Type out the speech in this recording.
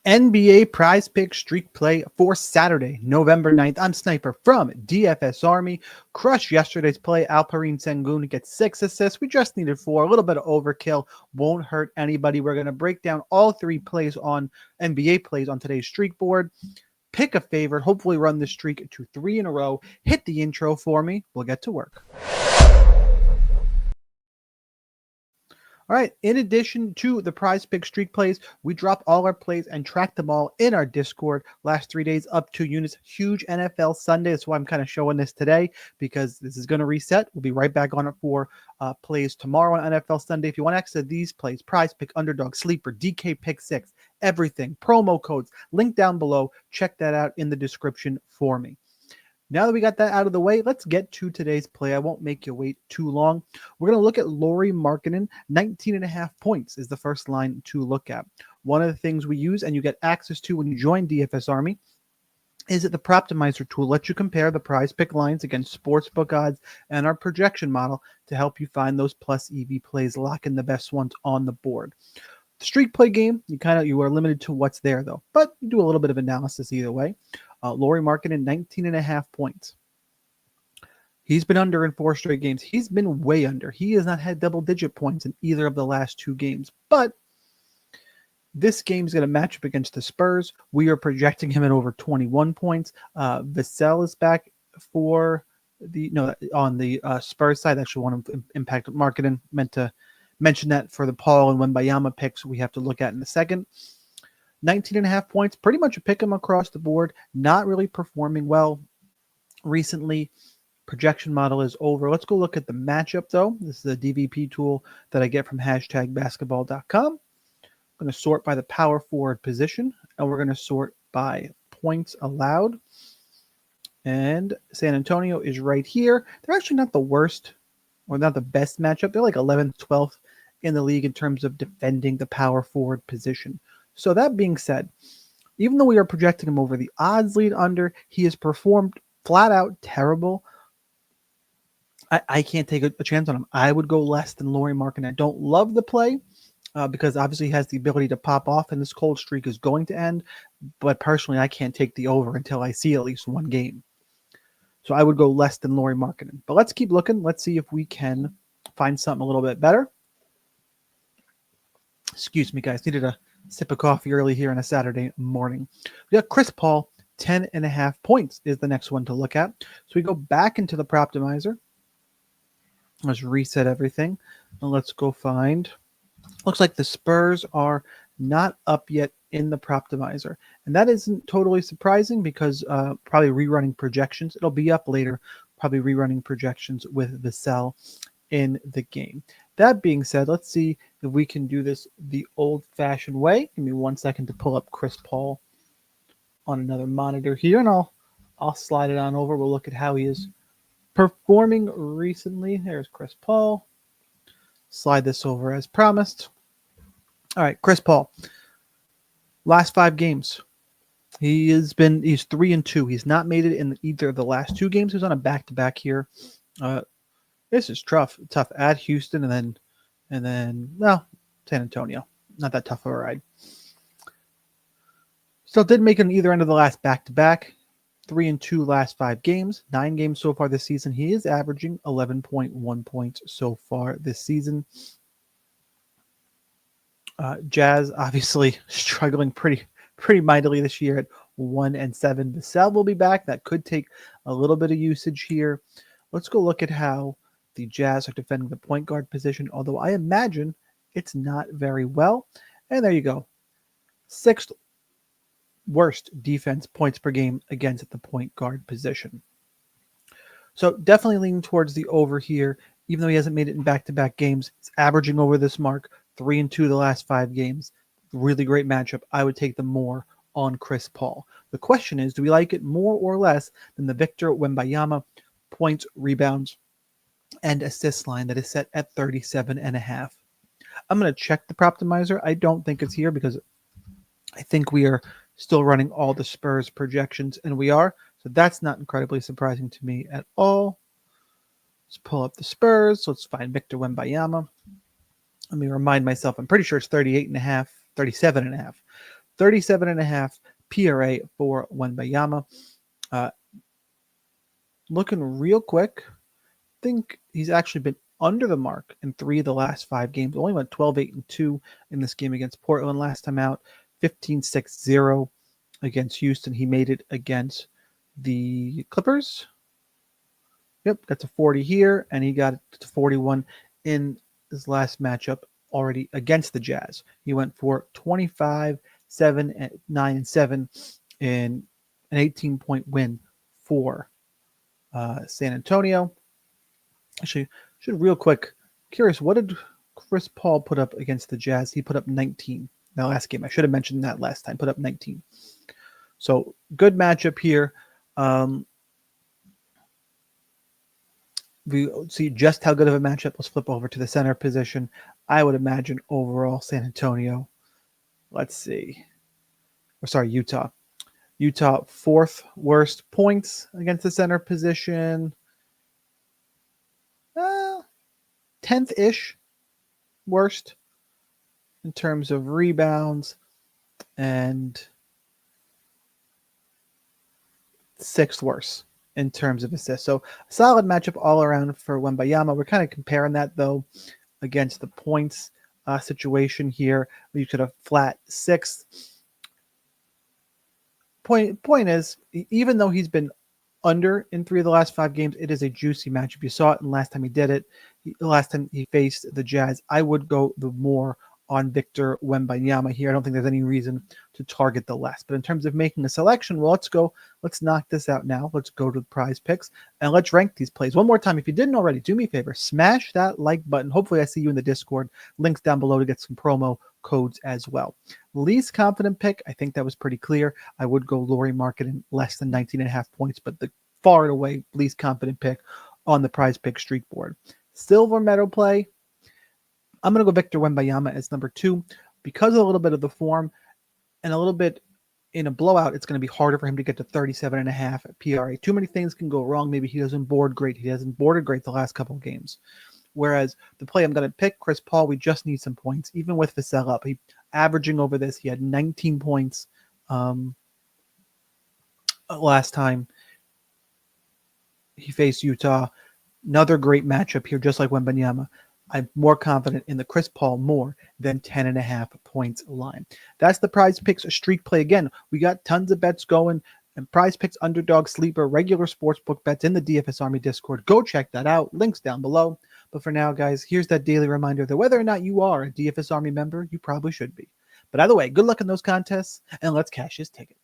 NBA Prize Pick Streak Play for Saturday, November 9th. I'm Sniper from DFS Army. Crushed yesterday's play. Alperen Sengun gets 6 assists. We just needed 4. A little bit of overkill. Won't hurt anybody. We're going to break down all 3 plays on NBA plays on today's streak board. Pick a favorite. Hopefully run the streak to 3 in a row. Hit the intro for me. We'll get to work. All right, in addition to the Prize Pick streak plays, we drop all our plays and track them all in our Discord. Last 3 days, up 2 units. Huge NFL Sunday. That's why I'm kind of showing this today, because this is going to reset. We'll be right back on it for plays tomorrow on NFL Sunday. If you want access to these plays, Prize Pick, Underdog, Sleeper, DK Pick 6, everything, promo codes, link down below. Check that out in the description for me. Now that we got that out of the way, let's get to today's play. I won't make you wait too long. We're going to look at Lauri Markkanen. 19.5 points is the first line to look at. One of the things we use and you get access to when you join DFS Army is that the Proptimizer tool lets you compare the prize pick lines against sportsbook odds and our projection model to help you find those plus EV plays, lock in the best ones on the board. The streak play game, you are limited to what's there though, but you do a little bit of analysis either way. Lauri Markkanen, 19.5 points. He's been under in 4 straight games. He's been way under. He has not had double-digit points in either of the last 2 games. But this game is going to match up against the Spurs. We are projecting him at over 21 points. Vassell is back for on the Spurs side. Actually, want to impact Markkanen. Meant to mention that for the Paul and Wembanyama picks we have to look at in a second. 19.5 points, pretty much a pick 'em across the board. Not really performing well recently. Projection model is over. Let's go look at the matchup, though. This is a DVP tool that I get from #basketball.com. I'm going to sort by the power forward position, and we're going to sort by points allowed. And San Antonio is right here. They're actually not the worst or not the best matchup. They're like 11th, 12th in the league in terms of defending the power forward position. So that being said, even though we are projecting him over the odds lead under, he has performed flat out terrible. I can't take a chance on him. I would go less than Lauri Markkanen. I don't love the play because obviously he has the ability to pop off and this cold streak is going to end. But personally, I can't take the over until I see at least one game. So I would go less than Lauri Markkanen. But let's keep looking. Let's see if we can find something a little bit better. Excuse me, guys. Needed a sip of coffee early here on a Saturday morning. We got Chris Paul, 10.5 points is the next one to look at. So we go back into the Proptimizer. Let's reset everything. And let's go find. Looks like the Spurs are not up yet in the Proptimizer. And that isn't totally surprising because probably rerunning projections. It'll be up later. Probably rerunning projections with Vassell in the game. That being said, let's see if we can do this the old-fashioned way. Give me 1 second to pull up Chris Paul on another monitor here, and I'll slide it on over. We'll look at how he is performing recently. There's Chris Paul. Slide this over as promised. All right, Chris Paul. Last 5 games. He's 3-2. He's not made it in either of the last 2 games. He was on a back-to-back here. This is tough at Houston and then San Antonio. Not that tough of a ride. Still did make it on either end of the last back-to-back. 3-2 last 5 games. 9 games so far this season. He is averaging 11.1 points so far this season. Jazz obviously struggling pretty mightily this year at 1-7. Vassell will be back. That could take a little bit of usage here. Let's go look at how the Jazz are defending the point guard position, although I imagine it's not very well. And there you go. 6th worst defense points per game against the point guard position. So definitely leaning towards the over here, even though he hasn't made it in back-to-back games. It's averaging over this mark, 3-2 the last 5 games. Really great matchup. I would take the more on Chris Paul. The question is, do we like it more or less than the Victor Wembanyama points, rebounds, and assist line that is set at 37.5? I'm going to check the Proptimizer. I don't think it's here because I think we are still running all the Spurs projections, and we are. So that's not incredibly surprising to me at all. Let's pull up the Spurs. Let's find Victor Wembanyama. Let me remind myself. I'm pretty sure it's 38.5, 37.5. 37.5 PRA for Wembanyama. Looking real quick, I think he's actually been under the mark in 3 of the last 5 games. Only went 12-8-2 in this game against Portland last time out. 15-6-0 against Houston. He made it against the Clippers. Yep, got to 40 here, and he got to 41 in his last matchup already against the Jazz. He went for 25, 7, 9, and 7 in an 18-point win for San Antonio. Actually, should real quick, curious, what did Chris Paul put up against the Jazz? He put up 19 that last game. I should have mentioned that last time. Put up 19. So good matchup here. We see just how good of a matchup. Let's flip over to the center position. I would imagine overall San Antonio. Let's see. Utah. Utah 4th worst points against the center position. 10th-ish worst in terms of rebounds and 6th worst in terms of assists. So a solid matchup all around for Wembanyama. We're kind of comparing that, though, against the points situation here. You could have flat 6th. Point is, even though he's been under in 3 of the last 5 games, it is a juicy matchup. You saw it last time he did it. Last time he faced the Jazz, I would go the more on Victor Wembanyama here. I don't think there's any reason to target the less. But in terms of making a selection, well, let's knock this out now. Let's go to the prize picks and let's rank these plays. One more time, if you didn't already, do me a favor, smash that like button. Hopefully I see you in the Discord. Links down below to get some promo codes as well. Least confident pick, I think that was pretty clear. I would go Lauri Markkanen less than 19.5 points, but the far and away least confident pick on the prize pick streak board. Silver medal play, I'm going to go Victor Wembanyama as number 2 because of a little bit of the form and a little bit in a blowout. It's going to be harder for him to get to 37.5 PRA. Too many things can go wrong. Maybe he doesn't board great. He hasn't boarded great the last couple of games. Whereas the play I'm going to pick, Chris Paul, we just need some points. Even with Vassell up, he averaging over this. He had 19 points last time he faced Utah. Another great matchup here, just like Wembanyama. I'm more confident in the Chris Paul more than 10.5 points line. That's the Prize Picks streak play. Again, we got tons of bets going, and Prize Picks, underdog, sleeper, regular sportsbook bets in the DFS Army Discord. Go check that out. Links down below. But for now, guys, here's that daily reminder that whether or not you are a DFS Army member, you probably should be. But either way, good luck in those contests, and let's cash this ticket.